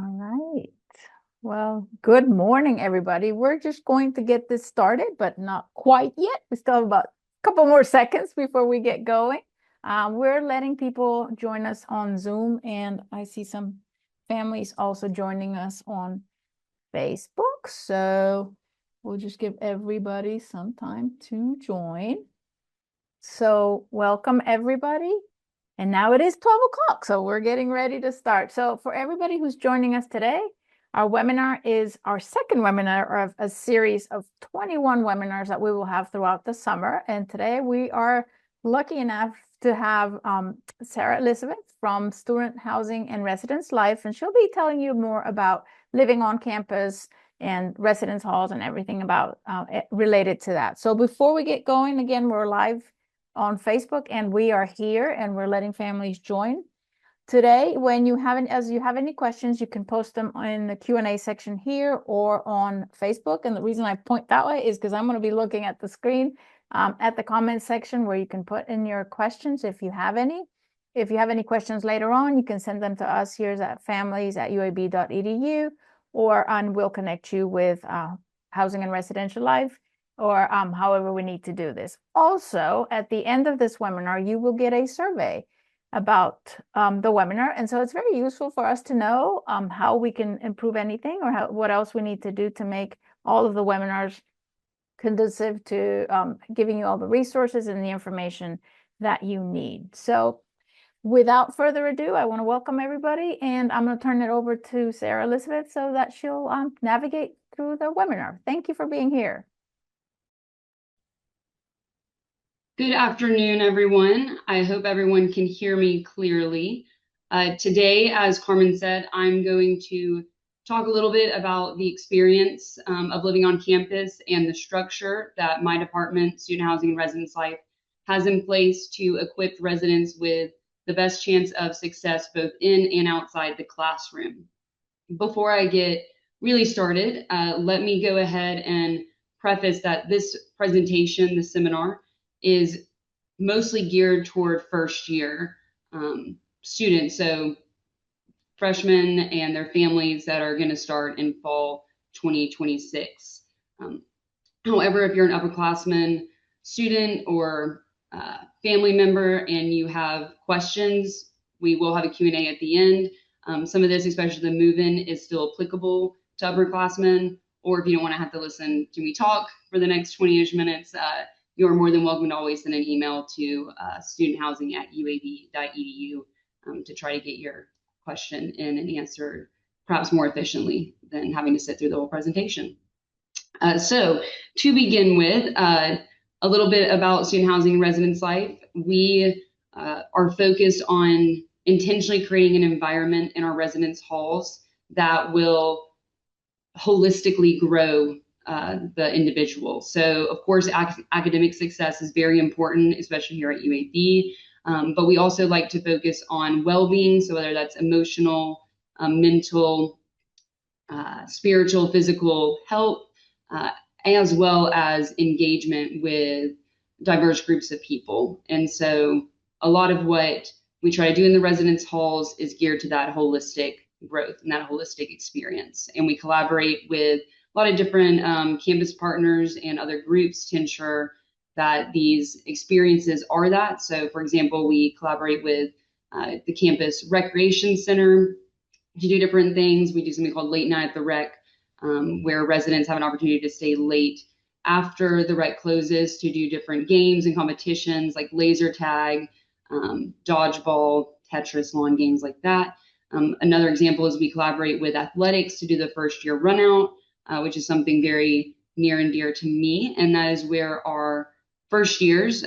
All right. Well, good morning, everybody. We're just going to get this started, but not quite yet. We still have about a couple more seconds before we get going. We're letting people join us on Zoom, and I see some families also joining us on Facebook. So we'll just give everybody some time to join. So welcome, everybody. And now it is 12 o'clock, so we're getting ready to start. So for everybody who's joining us today, our webinar is our second webinar of a series of 21 webinars that we will have throughout the summer. And today we are lucky enough to have Sarah Elizabeth from Student Housing and Residence Life, and she'll be telling you more about living on campus and residence halls and everything about related to that. So before we get going, again, we're live on Facebook, and we are here, and we're letting families join. Today, when you have any questions, you can post them in the Q&A section here or on Facebook. And the reason I point that way is because I'm going to be looking at the screen at the comment section where you can put in your questions if you have any. If you have any questions later on, you can send them to us here at families@uab.edu, and we'll connect you with Housing and Residential Life, or however we need to do this. Also, at the end of this webinar, you will get a survey about the webinar. And so it's very useful for us to know how we can improve anything, or what else we need to do to make all of the webinars conducive to giving you all the resources and the information that you need. So without further ado, I want to welcome everybody, and I'm going to turn it over to Sarah Elizabeth so that she'll navigate through the webinar. Thank you for being here. Good afternoon, everyone. I hope everyone can hear me clearly. Today, as Carmen said, I'm going to talk a little bit about the experience of living on campus and the structure that my department, Student Housing and Residence Life, has in place to equip residents with the best chance of success both in and outside the classroom. Before I get really started, let me go ahead and preface that this presentation, the seminar, is mostly geared toward first year students, so freshmen and their families that are going to start in fall 2026. However, if you're an upperclassman student or family member and you have questions, we will have a Q&A at the end. Some of this, especially the move-in, is still applicable to upperclassmen, or if you don't want to have to listen to me talk for the next 20-ish minutes, you're more than welcome to always send an email to studenthousing@uab.edu to try to get your question in and answered perhaps more efficiently than having to sit through the whole presentation. So to begin with, a little bit about Student Housing and Residence Life. We are focused on intentionally creating an environment in our residence halls that will holistically grow the individual. So of course, academic success is very important, especially here at UAB, but we also like to focus on well-being. So whether that's emotional, mental, spiritual, physical health, as well as engagement with diverse groups of people. And so a lot of what we try to do in the residence halls is geared to that holistic growth and that holistic experience. And we collaborate with a lot of different campus partners and other groups to ensure that these experiences are that. So for example, we collaborate with the campus recreation center to do different things. We do something called Late Night at the Rec, where residents have an opportunity to stay late after the rec closes to do different games and competitions like laser tag, dodgeball, Tetris, lawn games like that. Another example is we collaborate with athletics to do the first year run out, which is something very near and dear to me. And that is where our first years,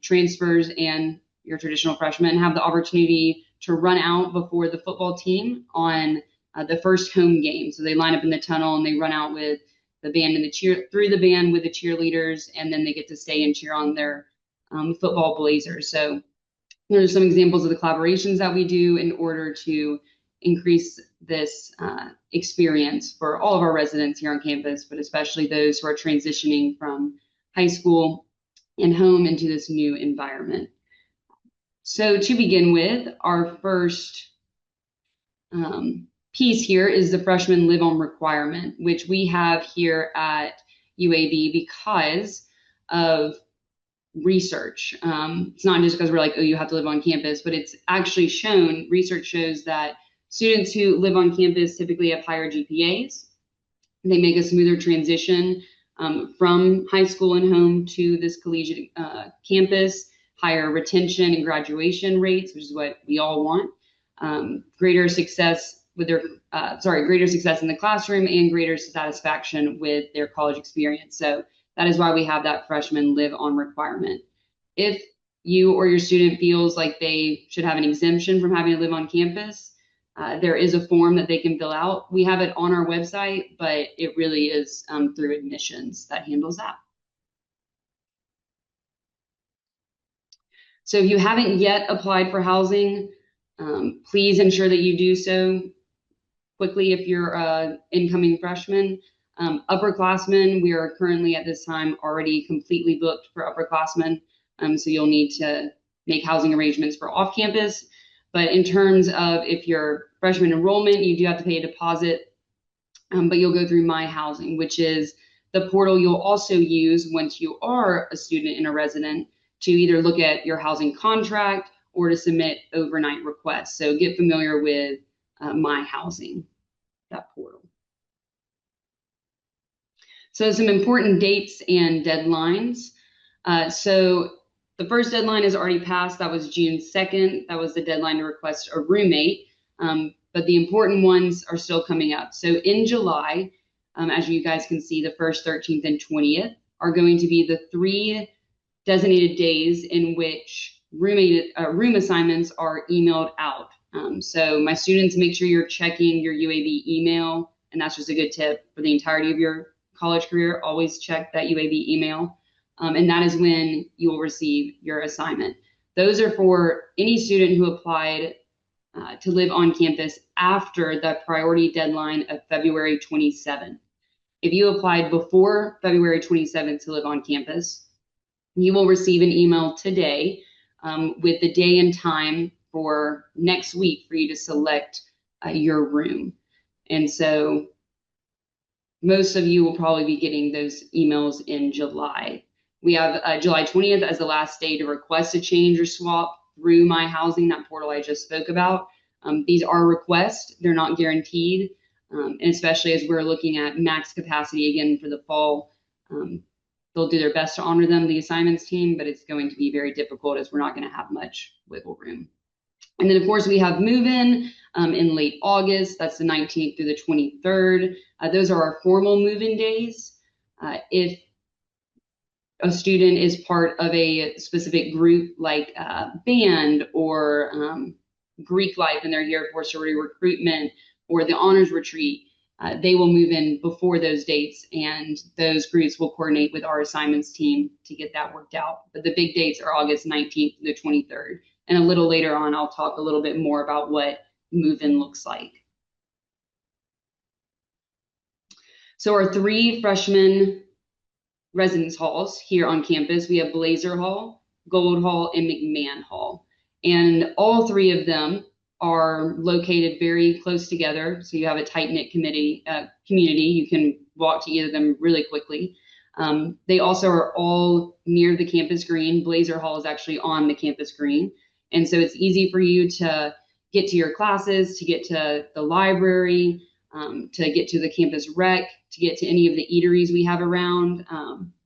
transfers and your traditional freshmen have the opportunity to run out before the football team on the first home game. So they line up in the tunnel and they run out with the band and through the band with the cheerleaders, and then they get to stay and cheer on their football blazers. So there's some examples of the collaborations that we do in order to increase this experience for all of our residents here on campus, but especially those who are transitioning from high school and home into this new environment. So to begin with, our first piece here is the freshman live on requirement, which we have here at UAB because of research. It's not just because we're like, oh, you have to live on campus, but it's actually shown, research shows that students who live on campus typically have higher GPAs. They make a smoother transition from high school and home to this collegiate campus, higher retention and graduation rates, which is what we all want. Greater success with their, greater success in the classroom and greater satisfaction with their college experience. So that is why we have that freshman live on requirement. If you or your student feels like they should have an exemption from having to live on campus, there is a form that they can fill out. We have it on our website, but it really is through admissions that handles that. So if you haven't yet applied for housing, please ensure that you do so quickly if you're an incoming freshman. Upperclassmen, we are currently at this time already completely booked for upperclassmen. So you'll need to make housing arrangements for off campus. But in terms of if you're freshman enrollment, you do have to pay a deposit, but you'll go through My Housing, which is the portal you'll also use once you are a student and a resident to either look at your housing contract or to submit overnight requests. So get familiar with My Housing, that portal. So some important dates and deadlines. So the first deadline is already passed. That was June 2nd. That was the deadline to request a roommate. But the important ones are still coming up. So in July, as you guys can see, the 1st, 13th, and 20th are going to be the 3 designated days in which room assignments are emailed out. So my students, make sure you're checking your UAB email, and that's just a good tip for the entirety of your college career. Always check that UAB email, and that is when you will receive your assignment. Those are for any student who applied to live on campus after the priority deadline of February 27th. If you applied before February 27th to live on campus, you will receive an email today with the day and time for next week for you to select your room. And so most of you will probably be getting those emails in July. We have July 20th as the last day to request a change or swap through My Housing, that portal I just spoke about. These are requests, they're not guaranteed, and especially as we're looking at max capacity again for the fall. They'll do their best to honor them, the assignments team, but it's going to be very difficult as we're not going to have much wiggle room. And then, of course, we have move-in in late August. That's the 19th through the 23rd. Those are our formal move-in days. If a student is part of a specific group like band or Greek life and they're here for sorority recruitment or the honors retreat, they will move in before those dates, and those groups will coordinate with our assignments team to get that worked out. But the big dates are August 19th to the 23rd. And a little later on, I'll talk a little bit more about what move-in looks like. So our 3 freshman residence halls here on campus, we have Blazer Hall, Gold Hall, and McMahon Hall. And all 3 of them are located very close together. So you have a tight-knit community. You can walk to either of them really quickly. They also are all near the campus green. Blazer Hall is actually on the campus green. And so it's easy for you to get to your classes, to get to the library, to get to the campus rec, to get to any of the eateries we have around.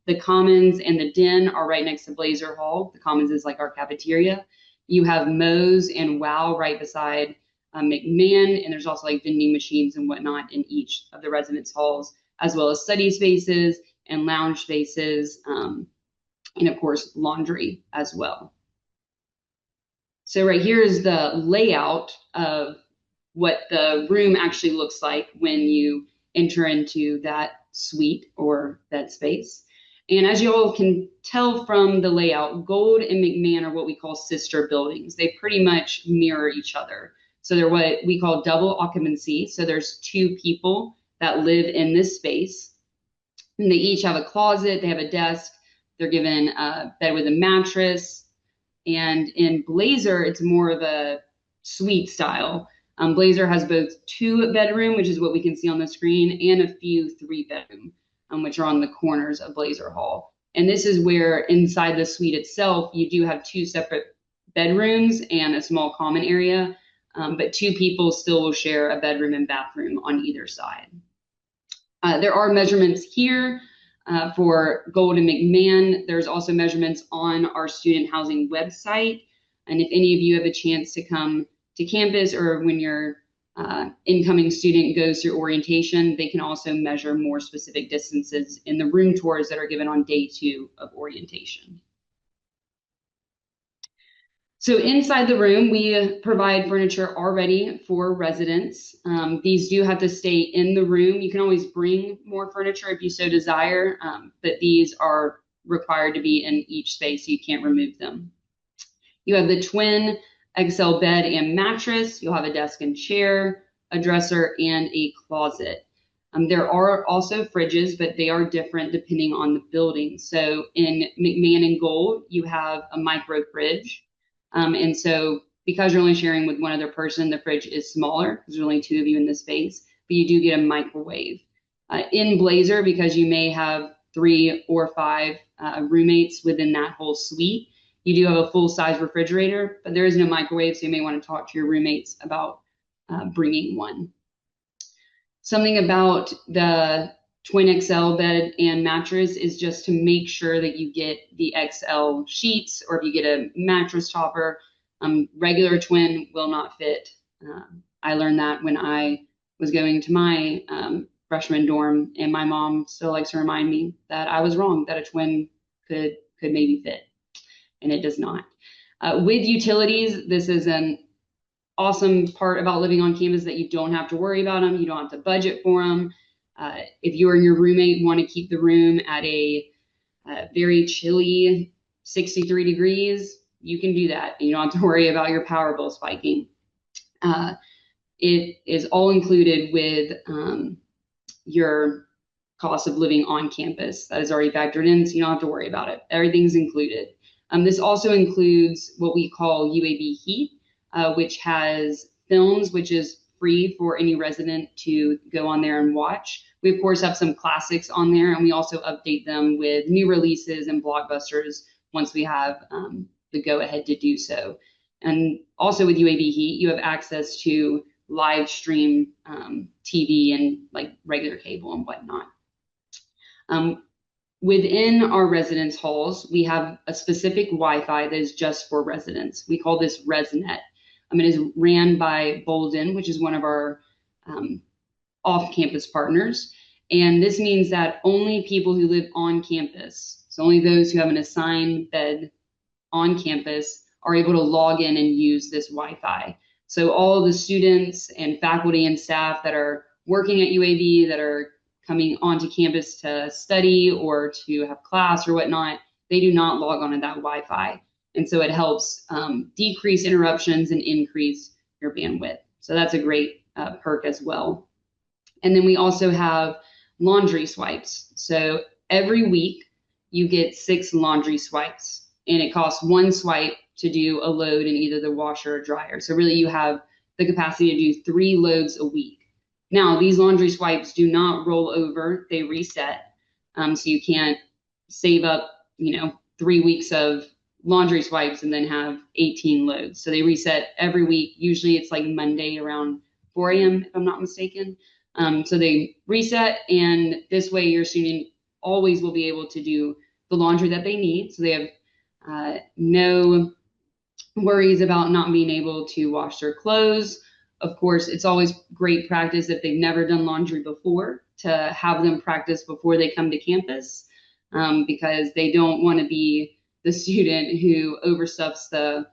The Commons and the Den are right next to Blazer Hall. The Commons is like our cafeteria. You have Moe's and Wow right beside McMahon, and there's also like vending machines and whatnot in each of the residence halls, as well as study spaces and lounge spaces, and of course, laundry as well. So right here is the layout of what the room actually looks like when you enter into that suite or that space. And as you all can tell from the layout, Gold and McMahon are what we call sister buildings. They pretty much mirror each other. So they're what we call double occupancy. So there's 2 people that live in this space. And they each have a closet, they have a desk, they're given a bed with a mattress. And in Blazer, it's more of a suite style. Blazer has both 2-bedroom, which is what we can see on the screen, and a few 3-bedroom, which are on the corners of Blazer Hall. And this is where inside the suite itself, you do have 2 separate bedrooms and a small common area, but 2 people still will share a bedroom and bathroom on either side. There are measurements here for Gold and McMahon. There's also measurements on our student housing website. And if any of you have a chance to come to campus, or when your incoming student goes through orientation, they can also measure more specific distances in the room tours that are given on day 2 of orientation. So inside the room, we provide furniture already for residents. These do have to stay in the room. You can always bring more furniture if you so desire, but these are required to be in each space, so you can't remove them. You have the twin XL bed and mattress. You'll have a desk and chair, a dresser, and a closet. There are also fridges, but they are different depending on the building. So in McMahon and Gold, you have a micro fridge. And so because you're only sharing with one other person, the fridge is smaller because there's only 2 of you in the space, but you do get a microwave. In Blazer, because you may have 3 or 5 roommates within that whole suite, you do have a full-size refrigerator, but there is no microwave, so you may want to talk to your roommates about bringing one. Something about the twin XL bed and mattress is just to make sure that you get the XL sheets, or if you get a mattress topper, regular twin will not fit. I learned that when I was going to my freshman dorm, and my mom still likes to remind me that I was wrong, that a twin could maybe fit, and it does not. With utilities, this is an awesome part about living on campus, that you don't have to worry about them. You don't have to budget for them. If you and your roommate want to keep the room at a very chilly 63 degrees, you can do that. You don't have to worry about your power bill spiking. It is all included with your cost of living on campus. That is already factored in, so you don't have to worry about it. Everything's included. This also includes what we call UAB Heat, which has films, which is free for any resident to go on there and watch. We, of course, have some classics on there, and we also update them with new releases and blockbusters once we have the go-ahead to do so. And also with UAB Heat, you have access to live stream TV and like regular cable and whatnot. Within our residence halls, we have a specific Wi-Fi that is just for residents. We call this ResNet. It is ran by Bolden, which is one of our off-campus partners. And this means that only people who live on campus, so only those who have an assigned bed on campus, are able to log in and use this Wi-Fi. So all the students and faculty and staff that are working at UAB, that are coming onto campus to study or to have class or whatnot, they do not log on to that Wi-Fi. And so it helps decrease interruptions and increase your bandwidth. So that's a great perk as well. And then we also have laundry swipes. So every week you get 6 laundry swipes, and it costs 1 swipe to do a load in either the washer or dryer. So really you have the capacity to do 3 loads a week. Now, these laundry swipes do not roll over, they reset. So you can't save up, 3 weeks of laundry swipes and then have 18 loads. So they reset every week. Usually it's like Monday around 4 a.m., if I'm not mistaken. So they reset, and this way your student always will be able to do the laundry that they need. So they have no worries about not being able to wash their clothes. Of course, it's always great practice if they've never done laundry before to have them practice before they come to campus, because they don't want to be the student who overstuffs the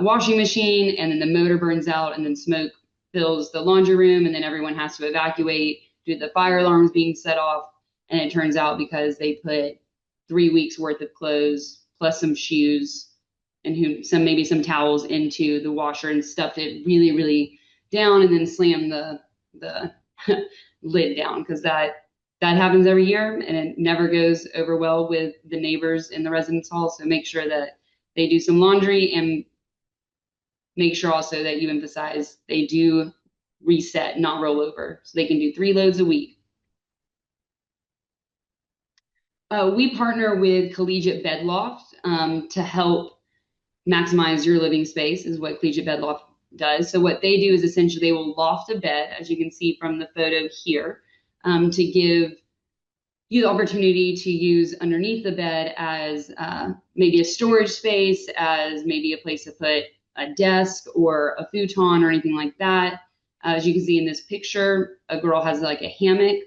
washing machine, and then the motor burns out, and then smoke fills the laundry room, and then everyone has to evacuate due to the fire alarms being set off. And it turns out because they put 3 weeks worth of clothes plus some shoes and maybe some towels into the washer and stuffed it really, really down, and then slammed the lid down, because that happens every year, and it never goes over well with the neighbors in the residence hall. So make sure that they do some laundry and make sure also that you emphasize they do reset, not roll over. So they can do 3 loads a week. We partner with Collegiate Bed Loft to help maximize your living space, is what Collegiate Bed Loft does. So what they do is essentially they will loft a bed, as you can see from the photo here, to give you the opportunity to use underneath the bed as maybe a storage space, as maybe a place to put a desk or a futon or anything like that. As you can see in this picture, a girl has like a hammock.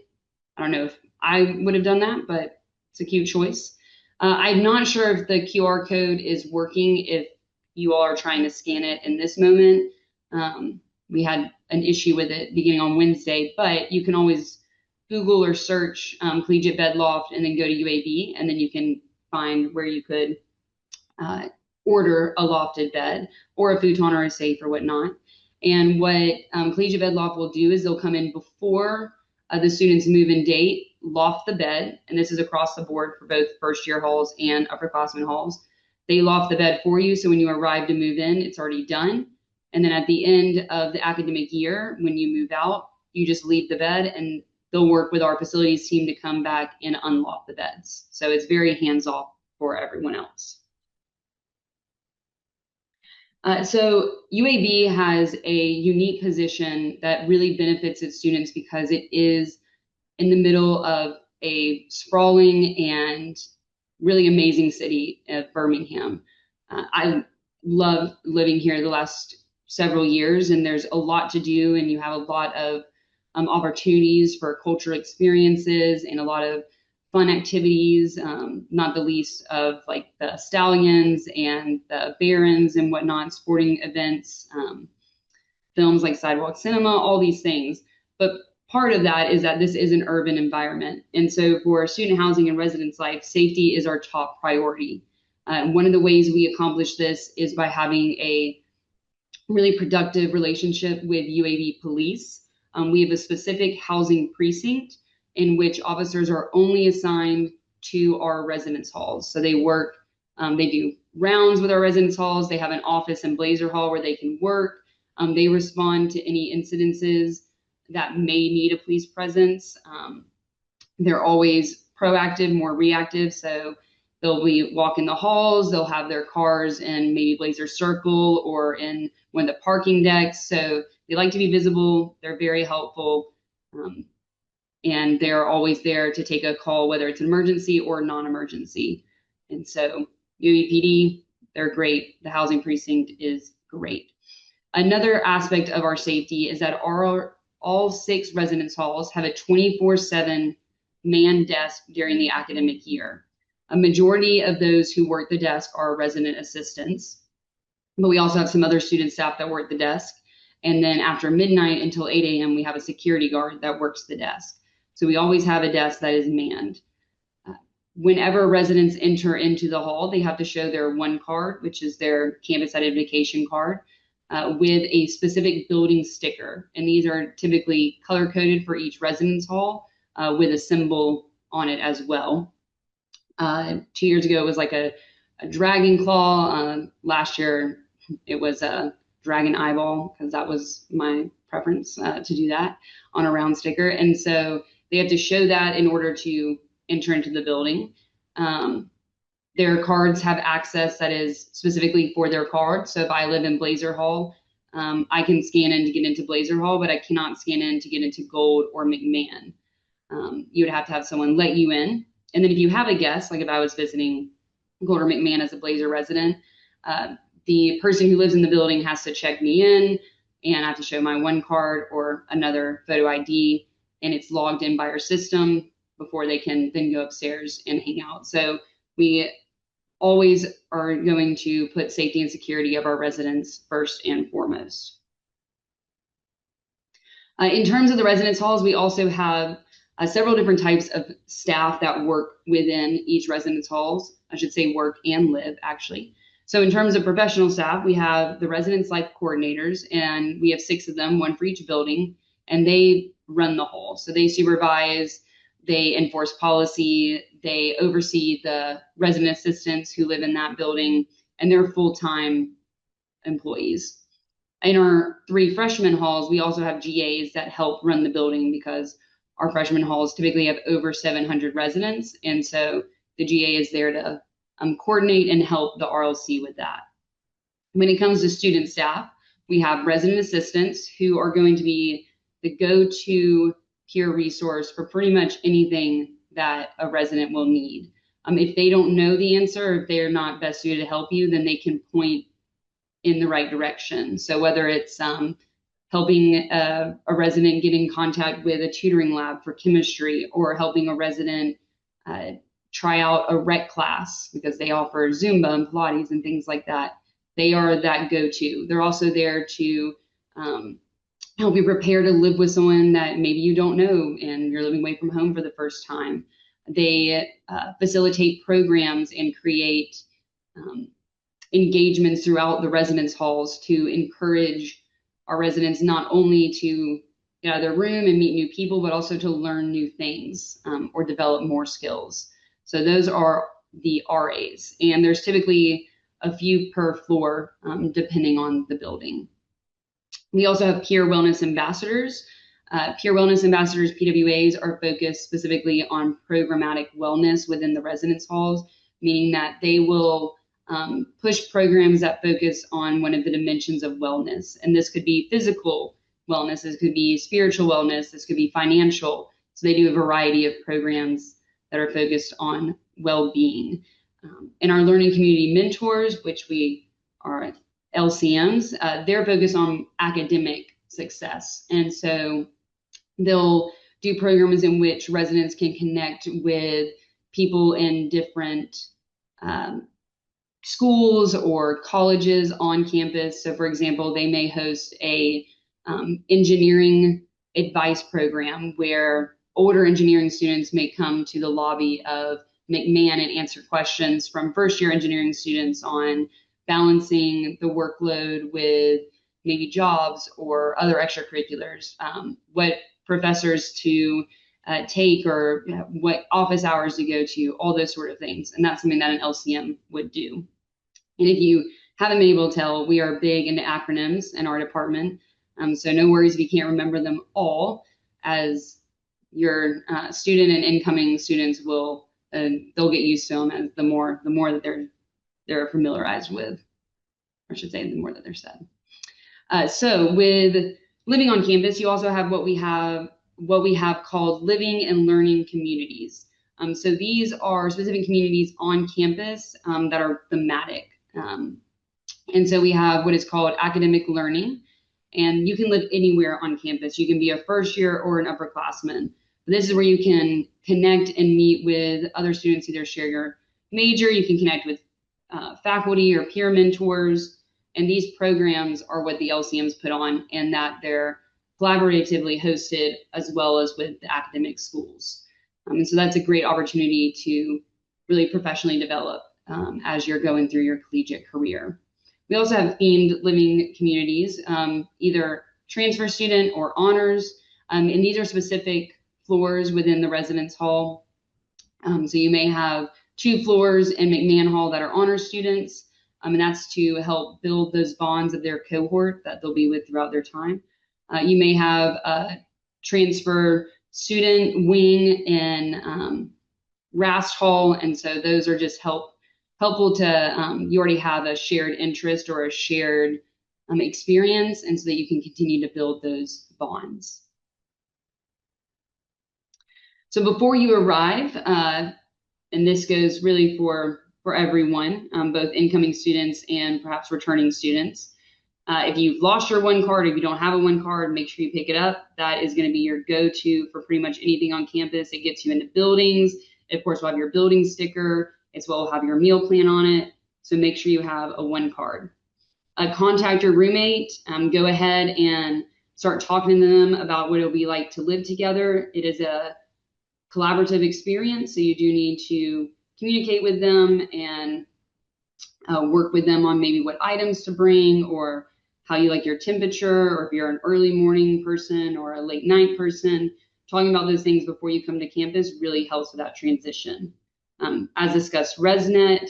I don't know if I would have done that, but it's a cute choice. I'm not sure if the QR code is working if you all are trying to scan it in this moment. We had an issue with it beginning on Wednesday, but you can always Google or search Collegiate Bed Loft and then go to UAB, and then you can find where you could order a lofted bed or a futon or a safe or whatnot. And what Collegiate Bed Loft will do is they'll come in before the student's move-in date, loft the bed, and this is across the board for both first-year halls and upperclassmen halls. They loft the bed for you, so when you arrive to move in, it's already done. And then at the end of the academic year, when you move out, you just leave the bed, and they'll work with our facilities team to come back and unlock the beds. So it's very hands-off for everyone else. So UAB has a unique position that really benefits its students because it is in the middle of a sprawling and really amazing city of Birmingham. I love living here the last several years, and there's a lot to do, and you have a lot of opportunities for cultural experiences and a lot of fun activities, not the least of like the Stallions and the Barons and whatnot, sporting events, films like Sidewalk Cinema, all these things. But part of that is that this is an urban environment. And so for student housing and residence life, safety is our top priority. One of the ways we accomplish this is by having a really productive relationship with UAB police. We have a specific housing precinct in which officers are only assigned to our residence halls. So they work, they do rounds with our residence halls. They have an office in Blazer Hall where they can work. They respond to any incidences that may need a police presence. They're always proactive, more reactive. So they'll be walking the halls. They'll have their cars in maybe Blazer Circle or in one of the parking decks. So they like to be visible. They're very helpful. And they're always there to take a call, whether it's an emergency or non-emergency. And so UAPD, they're great. The housing precinct is great. Another aspect of our safety is that all 6 residence halls have a 24/7 manned desk during the academic year. A majority of those who work the desk are resident assistants, but we also have some other student staff that work the desk. And then after midnight until 8 a.m., we have a security guard that works the desk. So we always have a desk that is manned. Whenever residents enter into the hall, they have to show their one card, which is their campus identification card, with a specific building sticker. And these are typically color coded for each residence hall with a symbol on it as well. 2 years ago, it was like a dragon claw. Last year, it was a dragon eyeball, because that was my preference to do that on a round sticker. And so they have to show that in order to enter into the building. Their cards have access that is specifically for their card. So if I live in Blazer Hall, I can scan in to get into Blazer Hall, but I cannot scan in to get into Gold or McMahon. You would have to have someone let you in. And then if you have a guest, like if I was visiting Gold or McMahon as a Blazer resident, the person who lives in the building has to check me in, and I have to show my one card or another photo ID, and it's logged in by our system before they can then go upstairs and hang out. So we always are going to put safety and security of our residents first and foremost. In terms of the residence halls, we also have several different types of staff that work within each residence halls. I should say work and live, actually. So in terms of professional staff, we have the residence life coordinators, and we have 6 of them, 1 for each building, and they run the hall. So they supervise, they enforce policy, they oversee the resident assistants who live in that building, and they're full-time employees. In our 3 freshman halls, we also have GAs that help run the building because our freshman halls typically have over 700 residents. And so the GA is there to coordinate and help the RLC with that. When it comes to student staff, we have resident assistants who are going to be the go-to peer resource for pretty much anything that a resident will need. If they don't know the answer, or if they're not best suited to help you, then they can point in the right direction. So whether it's helping a resident get in contact with a tutoring lab for chemistry, or helping a resident try out a rec class because they offer Zumba and Pilates and things like that, they are that go-to. They're also there to help you prepare to live with someone that maybe you don't know and you're living away from home for the first time. They facilitate programs and create engagements throughout the residence halls to encourage our residents not only to get out of their room and meet new people, but also to learn new things or develop more skills. So those are the RAs, and there's typically a few per floor depending on the building. We also have peer wellness ambassadors. Peer wellness ambassadors, PWAs, are focused specifically on programmatic wellness within the residence halls, meaning that they will push programs that focus on one of the dimensions of wellness. And this could be physical wellness, this could be spiritual wellness, this could be financial. So they do a variety of programs that are focused on well-being. And our learning community mentors, which we are LCMs, they're focused on academic success. And so they'll do programs in which residents can connect with people in different schools or colleges on campus. So for example, they may host a engineering advice program where older engineering students may come to the lobby of McMahon and answer questions from first-year engineering students on balancing the workload with maybe jobs or other extracurriculars, what professors to take, or what office hours to go to, all those sort of things. And that's something that an LCM would do. And if you haven't been able to tell, we are big into acronyms in our department. So no worries if you can't remember them all, as your student and incoming students will, they'll get used to them as the more that they're familiarized with, or I should say, the more that they're said. So with living on campus, you also have what we have called living and learning communities. So these are specific communities on campus that are thematic. And so we have what is called academic learning, and you can live anywhere on campus. You can be a first year or an upperclassman. This is where you can connect and meet with other students, either share your major, you can connect with faculty or peer mentors. And these programs are what the LCMs put on, and that they're collaboratively hosted as well as with the academic schools. And so that's a great opportunity to really professionally develop as you're going through your collegiate career. We also have themed living communities, either transfer student or honors, and these are specific floors within the residence hall. So you may have 2 floors in McMahon Hall that are honor students, and that's to help build those bonds of their cohort that they'll be with throughout their time. You may have a transfer student wing in Rast Hall, and so those are just helpful to, you already have a shared interest or a shared experience, and so that you can continue to build those bonds. So before you arrive, and this goes really for everyone, both incoming students and perhaps returning students. If you've lost your one card, if you don't have a one card, make sure you pick it up. That is going to be your go-to for pretty much anything on campus. It gets you into buildings. Of course, we'll have your building sticker, as well as have your meal plan on it. So make sure you have a one card. Contact your roommate. Go ahead and start talking to them about what it'll be like to live together. It is a collaborative experience, so you do need to communicate with them and work with them on maybe what items to bring, or how you like your temperature, or if you're an early morning person or a late night person. Talking about those things before you come to campus really helps with that transition. As discussed, ResNet,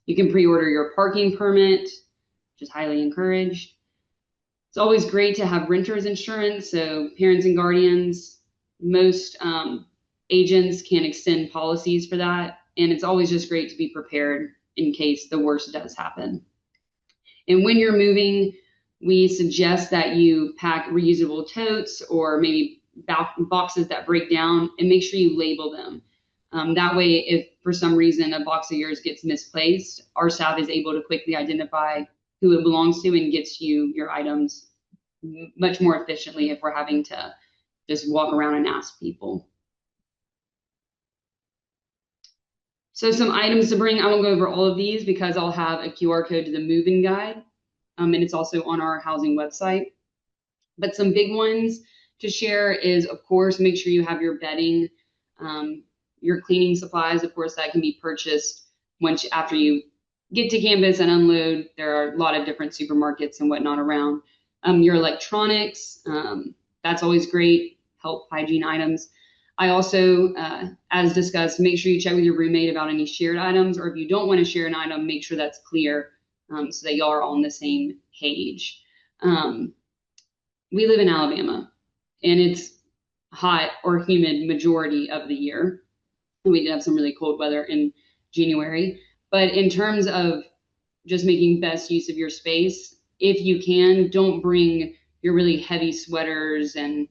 you can pre-order your parking permit, which is highly encouraged. It's always great to have renter's insurance, so parents and guardians, most agents can extend policies for that, and it's always just great to be prepared in case the worst does happen. And when you're moving, we suggest that you pack reusable totes or maybe boxes that break down, and make sure you label them. That way, if for some reason a box of yours gets misplaced, our staff is able to quickly identify who it belongs to and gets you your items much more efficiently if we're having to just walk around and ask people. So some items to bring, I won't go over all of these because I'll have a QR code to the move-in guide, and it's also on our housing website. But some big ones to share is, of course, make sure you have your bedding, your cleaning supplies. Of course, that can be purchased once after you get to campus and unload. There are a lot of different supermarkets and whatnot around. Your electronics, that's always great, health, hygiene items. I also, as discussed, make sure you check with your roommate about any shared items, or if you don't want to share an item, make sure that's clear so that y'all are all on the same page. We live in Alabama, and it's hot or humid majority of the year. And we did have some really cold weather in January. But in terms of just making best use of your space, if you can, don't bring your really heavy sweaters and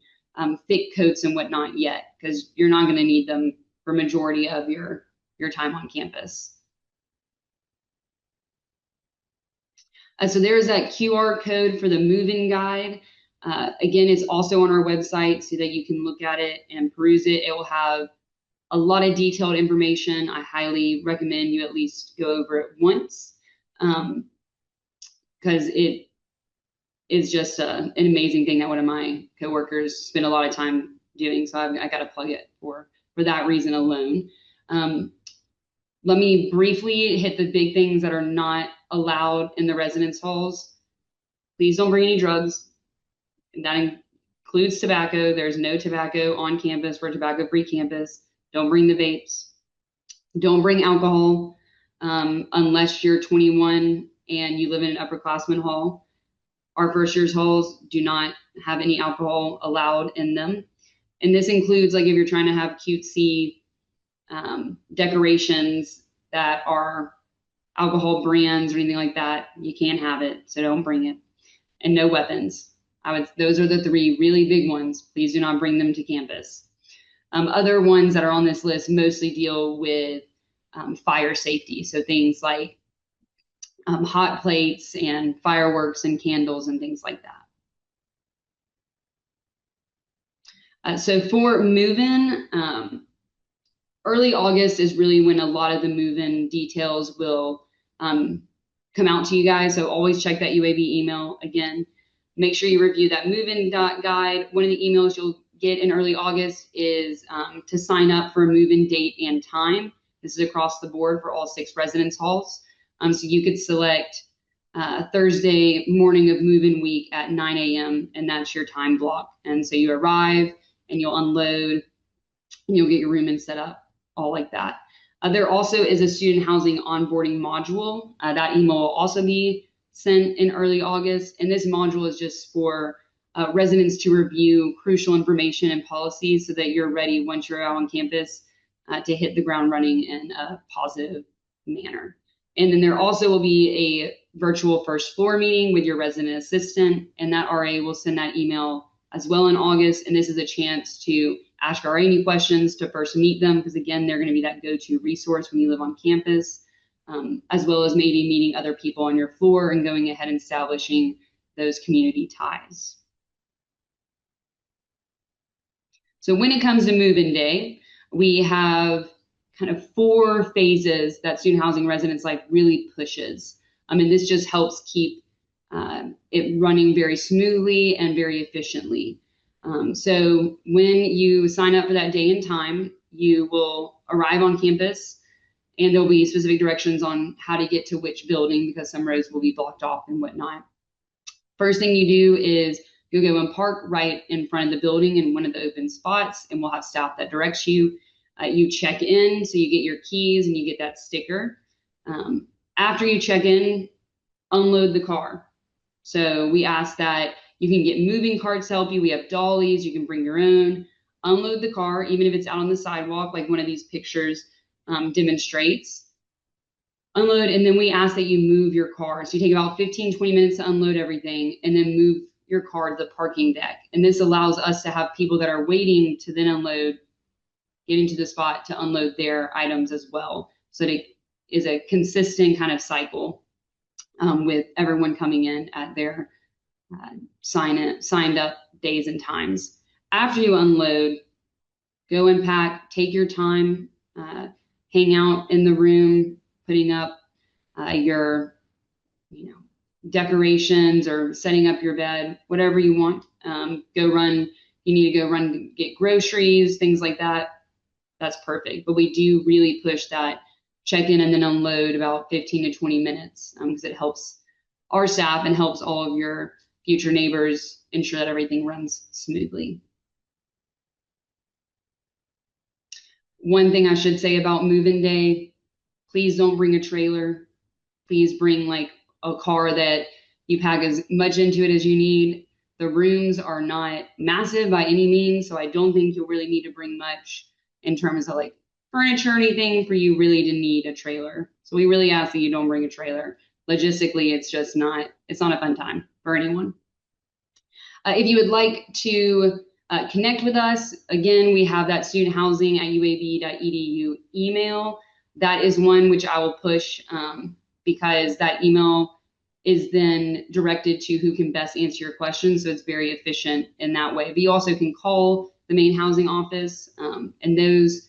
thick coats and whatnot yet, because you're not going to need them for majority of your time on campus. So there's that QR code for the move-in guide. Again, it's also on our website so that you can look at it and peruse it. It will have a lot of detailed information. I highly recommend you at least go over it once, because it is just an amazing thing that one of my coworkers spent a lot of time doing. So I got to plug it for that reason alone. Let me briefly hit the big things that are not allowed in the residence halls. Please don't bring any drugs. That includes tobacco. There's no tobacco on campus. We're a tobacco-free campus. Don't bring the vapes. Don't bring alcohol unless you're 21 and you live in an upperclassman hall. Our first year's halls do not have any alcohol allowed in them. And this includes, like, if you're trying to have cutesy decorations that are alcohol brands or anything like that, you can't have it, so don't bring it. And no weapons. Those are the three really big ones. Please do not bring them to campus. Other ones that are on this list mostly deal with fire safety. So things like hot plates and fireworks and candles and things like that. So for move-in, early August is really when a lot of the move-in details will come out to you guys. So always check that UAB email. Again, make sure you review that move-in guide. One of the emails you'll get in early August is to sign up for a move-in date and time. This is across the board for all 6 residence halls. So you could select Thursday morning of move-in week at 9 a.m. and that's your time block. And so you arrive and you'll unload and you'll get your room and set up, all like that. There also is a student housing onboarding module. That email will also be sent in early August. And this module is just for residents to review crucial information and policies so that you're ready once you're out on campus to hit the ground running in a positive manner. And then there also will be a virtual first floor meeting with your resident assistant, and that RA will send that email as well in August. And this is a chance to ask RA any questions, to first meet them, because again, they're going to be that go-to resource when you live on campus, as well as maybe meeting other people on your floor and going ahead and establishing those community ties. So when it comes to move-in day, we have kind of 4 phases that student housing residence life really pushes. And this just helps keep it running very smoothly and very efficiently. So when you sign up for that day and time, you will arrive on campus and there'll be specific directions on how to get to which building because some roads will be blocked off and whatnot. First thing you do is you'll go and park right in front of the building in one of the open spots, and we'll have staff that directs you. You check in, so you get your keys and you get that sticker. After you check in, unload the car. So we ask that You can get moving carts to help you. We have dollies. You can bring your own. Unload the car, even if it's out on the sidewalk, like one of these pictures demonstrates. Unload, and then we ask that you move your car. So you take about 15, 20 minutes to unload everything and then move your car to the parking deck. And this allows us to have people that are waiting to then unload, getting to the spot to unload their items as well. So that it is a consistent kind of cycle with everyone coming in at their signed up days and times. After you unload, go and pack, take your time, hang out in the room, putting up your, decorations or setting up your bed, whatever you want. Go run. You need to go run, get groceries, things like that. That's perfect. But we do really push that check in and then unload about 15 to 20 minutes because it helps our staff and helps all of your future neighbors ensure that everything runs smoothly. One thing I should say about move-in day, please don't bring a trailer. Please bring like a car that you pack as much into it as you need. The rooms are not massive by any means, so I don't think you'll really need to bring much in terms of like furniture or anything for you really to need a trailer. So we really ask that you don't bring a trailer. Logistically, it's not a fun time for anyone. If you would like to connect with us, again, we have that student housing at uab.edu email. That is one which I will push because that email is then directed to who can best answer your questions. So it's very efficient in that way. But you also can call the main housing office and those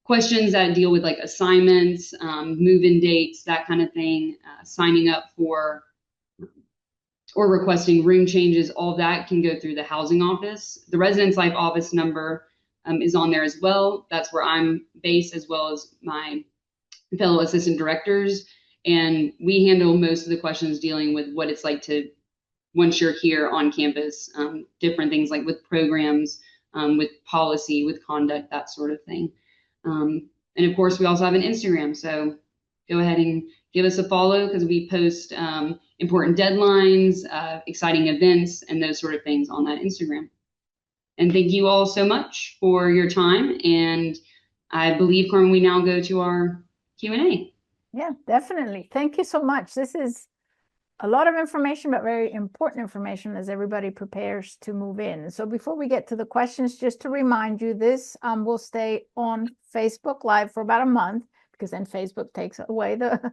questions that deal with like assignments, move-in dates, that kind of thing, signing up for or requesting room changes, all that can go through the housing office. The Residence Life office number is on there as well. That's where I'm based, as well as my fellow assistant directors. And we handle most of the questions dealing with what it's like to, once you're here on campus, different things like with programs, with policy, with conduct, that sort of thing. And of course, we also have an Instagram. So go ahead and give us a follow because we post important deadlines, exciting events, and those sort of things on that Instagram. And thank you all so much for your time. And I believe, Carmen, we now go to our Q&A. Yeah, definitely. Thank you so much. This is a lot of information, but very important information as everybody prepares to move in. So before we get to the questions, just to remind you, this will stay on Facebook Live for about a month, because then Facebook takes away the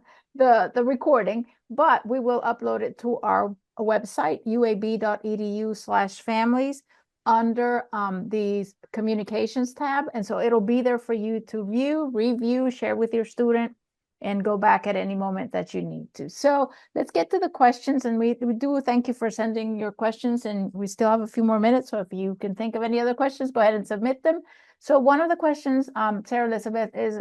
recording, but we will upload it to our website, uab.edu/families, under the communications tab. And so it'll be there for you to view, review, share with your student, and go back at any moment that you need to. So let's get to the questions. And we do thank you for sending your questions. And we still have a few more minutes. So if you can think of any other questions, go ahead and submit them. So one of the questions, Sarah Elizabeth, is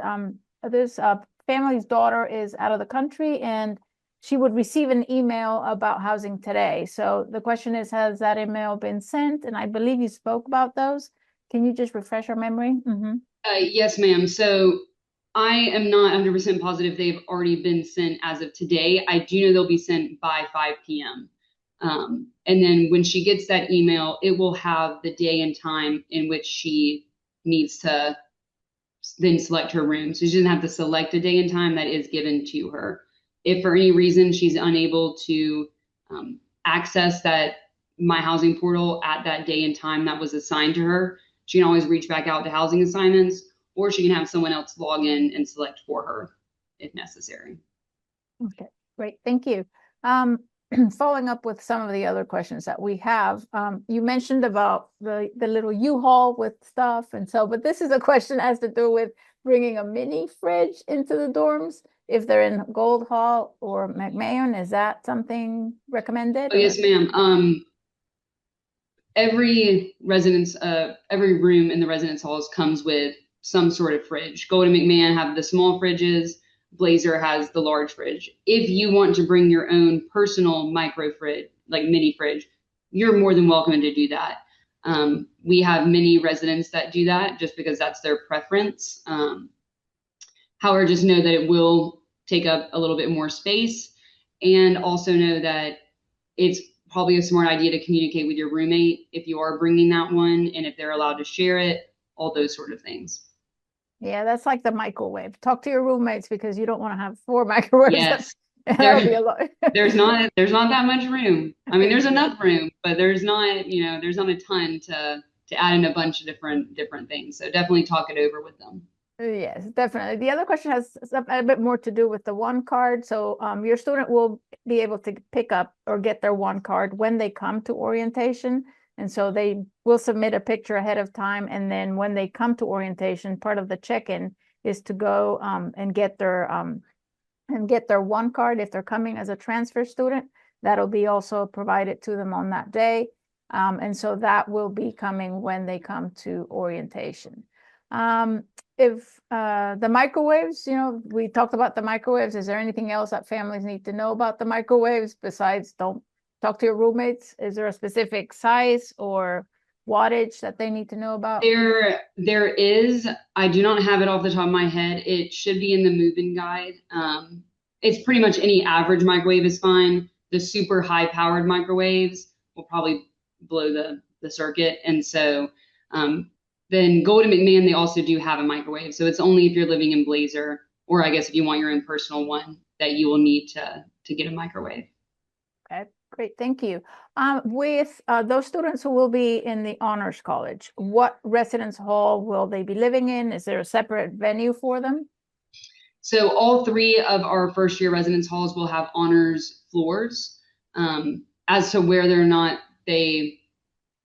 this family's daughter is out of the country and she would receive an email about housing today. So the question is, has that email been sent? And I believe you spoke about those. Can you just refresh our memory? Mm-hmm. Yes, ma'am. So I am not 100% positive they've already been sent as of today. I do know they'll be sent by 5 p.m. And then when she gets that email, it will have the day and time in which she needs to then select her room. So she doesn't have to select a day and time, that is given to her. If for any reason she's unable to access that My Housing portal at that day and time that was assigned to her, she can always reach back out to housing assignments, or she can have someone else log in and select for her if necessary. Okay, great. Thank you. Following up with some of the other questions that we have, you mentioned about the little U-Haul with stuff. And so, but this is a question that has to do with bringing a mini fridge into the dorms if they're in Gold Hall or McMahon. Is that something recommended? Oh, yes, ma'am. Every residence, every room in the residence halls comes with some sort of fridge. Golden McMahon have the small fridges. Blazer has the large fridge. If you want to bring your own personal micro fridge, like mini fridge, you're more than welcome to do that. We have many residents that do that just because that's their preference. However, just know that it will take up a little bit more space, and also know that it's probably a smart idea to communicate with your roommate if you are bringing that one and if they're allowed to share it, all those sort of things. Yeah, that's like the microwave. Talk to your roommates because you don't want to have four microwaves. Yes, That'll be there a lot. there's not that much room. I mean, there's enough room, but there's not, there's not a ton to add in a bunch of different things. So definitely talk it over with them. Yes, definitely. The other question has a bit more to do with the one card. So your student will be able to pick up or get their one card when they come to orientation. And so they will submit a picture ahead of time. And then when they come to orientation, part of the check-in is to go and get their one card. If they're coming as a transfer student, that'll be also provided to them on that day. And so that will be coming when they come to orientation. If the microwaves, we talked about the microwaves. Is there anything else that families need to know about the microwaves besides don't talk to your roommates? Is there a specific size or wattage that they need to know about? There is. I do not have it off the top of my head. It should be in the move-in guide. It's pretty much any average microwave is fine. The super high-powered microwaves will probably blow the circuit, and so then Golden McMahon, they also do have a microwave. So it's only if you're living in Blazer, or I guess if you want your own personal one, that you will need to get a microwave. Okay, great, thank you. With those students who will be in the Honors College, what residence hall will they be living in? Is there a separate venue for them? So all three of our first year residence halls will have honors floors. As to whether or not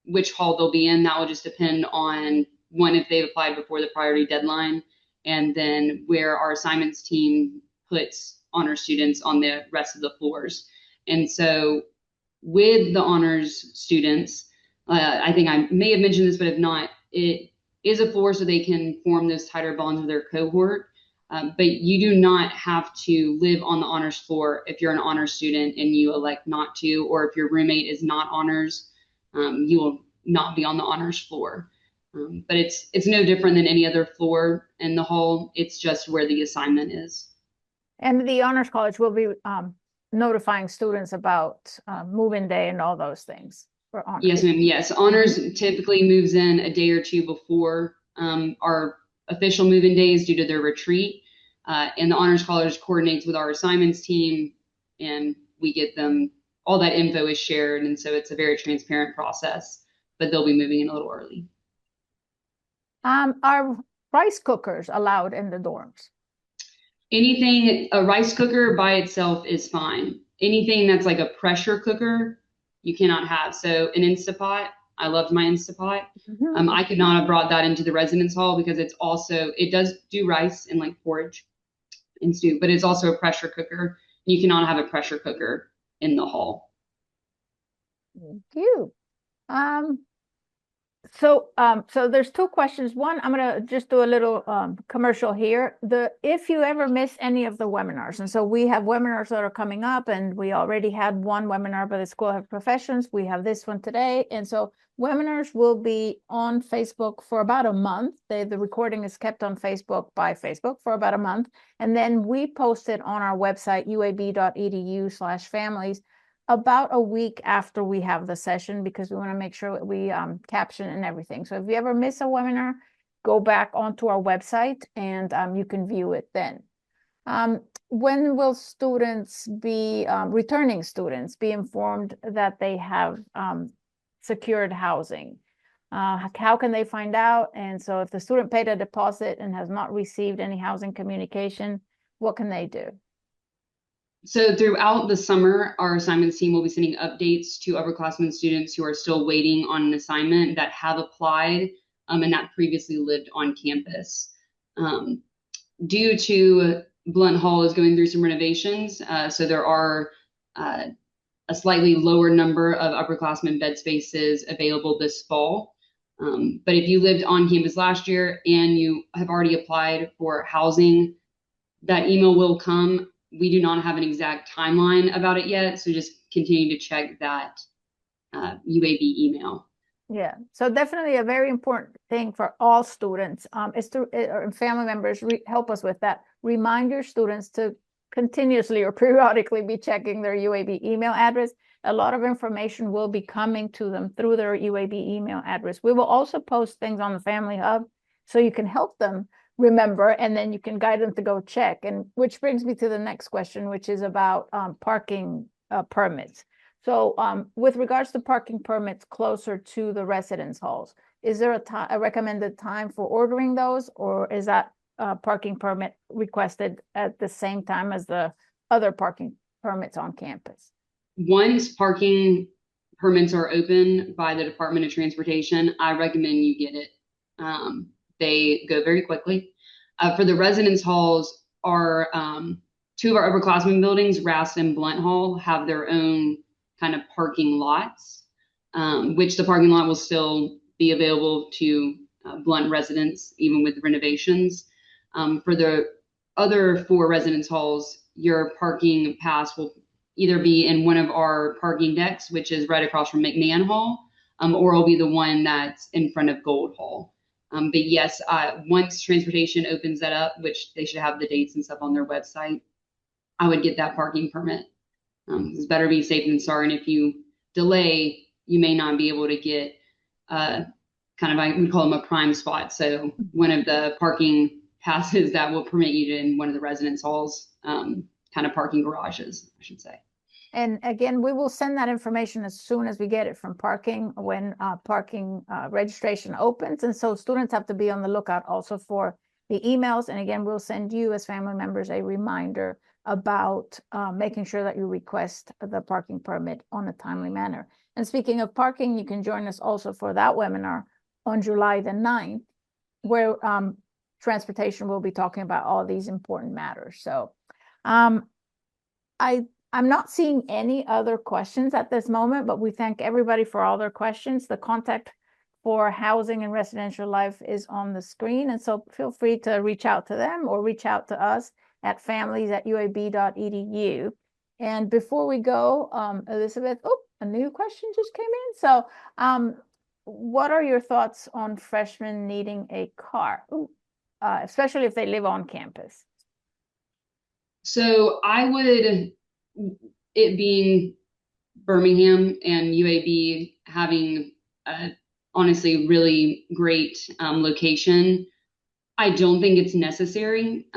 which hall they'll be in, that will just depend on one, if they've applied before the priority deadline, and then where our assignments team puts honor students on the rest of the floors. And so with the honors students, I think I may have mentioned this, but if not, it is a floor so they can form those tighter bonds with their cohort. But you do not have to live on the honors floor if you're an honors student and you elect not to, or if your roommate is not honors, you will not be on the honors floor. But it's no different than any other floor in the hall. It's just where the assignment is. And the Honors College will be notifying students about move-in day and all those things for honors. Yes, ma'am. Yes, honors typically moves in a day or two before our official move-in days due to their retreat. And the Honors College coordinates with our assignments team, and we get them, all that info is shared. And so it's a very transparent process, but they'll be moving in a little early. Are rice cookers allowed in the dorms? Anything, a rice cooker by itself is fine. Anything that's like a pressure cooker, you cannot have. So an Instapot, I loved my Instapot. I could not have brought that into the residence hall because it does do rice and like porridge and stew, but it's also a pressure cooker. You cannot have a pressure cooker in the hall. Thank you. So there's two questions. One, I'm going to just do a little commercial here. If you ever miss any of the webinars, and so we have webinars that are coming up, and we already had one webinar by the School of Professions. We have this one today. And so webinars will be on Facebook for about a month. The recording is kept on Facebook by Facebook for about a month. And then we post it on our website, uab.edu/families, about a week after we have the session, because we want to make sure that we caption and everything. So if you ever miss a webinar, go back onto our website and you can view it then. When will students be, returning students, be informed that they have secured housing? How can they find out? And so if the student paid a deposit and has not received any housing communication, what can they do? So throughout the summer, our assignments team will be sending updates to upperclassmen students who are still waiting on an assignment that have applied and that previously lived on campus. Due to Blunt Hall is going through some renovations, so there are a slightly lower number of upperclassmen bed spaces available this fall. But if you lived on campus last year and you have already applied for housing, that email will come. We do not have an exact timeline about it yet, so just continue to check that UAB email. Yeah, so definitely a very important thing for all students is to, or family members, help us with that. Remind your students to continuously or periodically be checking their UAB email address. A lot of information will be coming to them through their UAB email address. We will also post things on the Family Hub so you can help them remember, and then you can guide them to go check. And which brings me to the next question, which is about parking permits. So with regards to parking permits closer to the residence halls, is there a recommended time for ordering those, or is that parking permit requested at the same time as the other parking permits on campus? Once parking permits are open by the Department of Transportation, I recommend you get it. They go very quickly. For the residence halls, our two of our upperclassmen buildings, Rast and Blunt Hall, have their own kind of parking lots, which the parking lot will still be available to Blunt residents, even with renovations. For the other 4 residence halls, your parking pass will either be in one of our parking decks, which is right across from McMahon Hall, or it'll be the one that's in front of Gold Hall. But yes, once transportation opens that up, which they should have the dates and stuff on their website, I would get that parking permit. It's better be safe than sorry. And if you delay, you may not be able to get we call them a prime spot. So one of the parking passes that will permit you to in one of the residence halls, kind of parking garages, I should say. And again, we will send that information as soon as we get it from parking when parking registration opens. And so students have to be on the lookout also for the emails. And again, we'll send you as family members a reminder about making sure that you request the parking permit on a timely manner. And speaking of parking, you can join us also for that webinar on July the 9th, where transportation will be talking about all these important matters. So I'm not seeing any other questions at this moment, but we thank everybody for all their questions. The contact for Housing and Residential Life is on the screen. And so feel free to reach out to them or reach out to us at families@uab.edu. And before we go, Elizabeth, a new question just came in. So what are your thoughts on freshmen needing a car, especially if they live on campus? So I would, it being Birmingham and UAB having honestly really great location, I don't think it's necessary.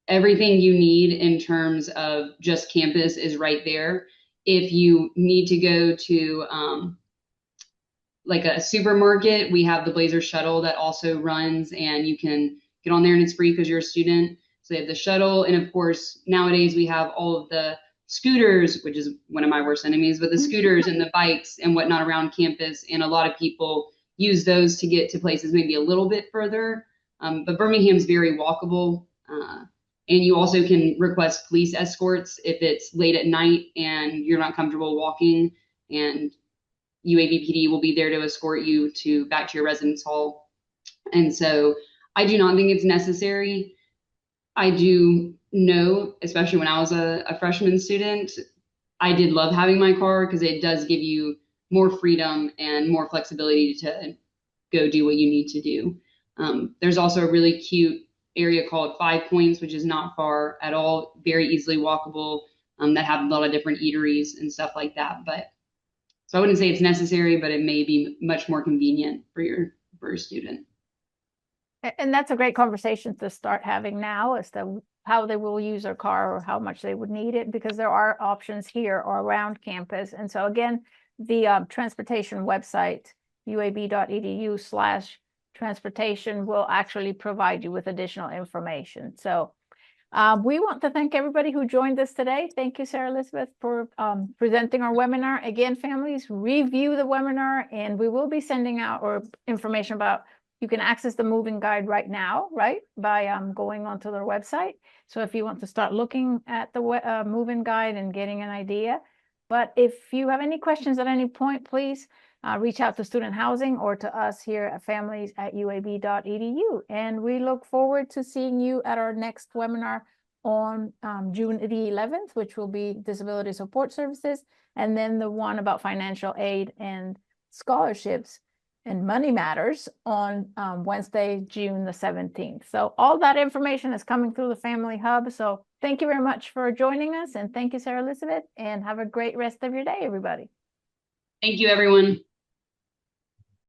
Everything you need in terms of just campus is right there. If you need to go to like a supermarket, we have the Blazer shuttle that also runs, and you can get on there and it's free because you're a student. So they have the shuttle, and of course nowadays we have all of the scooters, which is one of my worst enemies, but the scooters and the bikes and whatnot around campus, and a lot of people use those to get to places maybe a little bit further. But Birmingham's very walkable, and you also can request police escorts if it's late at night and you're not comfortable walking, and UAB will be there to escort you back to your residence hall. And so I do not think it's necessary. I do know, especially when I was a freshman student, I did love having my car because it does give you more freedom and more flexibility to go do what you need to do. There's also a really cute area called 5 Points, which is not far at all, very easily walkable, that have a lot of different eateries and stuff like that. But so I wouldn't say it's necessary, but it may be much more convenient for your student. And that's a great conversation to start having now as to how they will use their car or how much they would need it, because there are options here or around campus. And so again, the transportation website, uab.edu/transportation, will actually provide you with additional information. So we want to thank everybody who joined us today. Thank you, Sarah Elizabeth, for presenting our webinar. Again, families, review the webinar, and we will be sending out information about, you can access the moving guide right now, right, by going onto their website. So if you want to start looking at the moving guide and getting an idea. But if you have any questions at any point, please reach out to Student Housing or to us here at families@uab.edu. And we look forward to seeing you at our next webinar on June the 11th, which will be Disability Support Services, and then the one about financial aid and scholarships and money matters on Wednesday, June the 17th. So all that information is coming through the Family Hub. So Thank you very much for joining us, and thank you, Sarah Elizabeth, and have a great rest of your day, everybody. Thank you, everyone.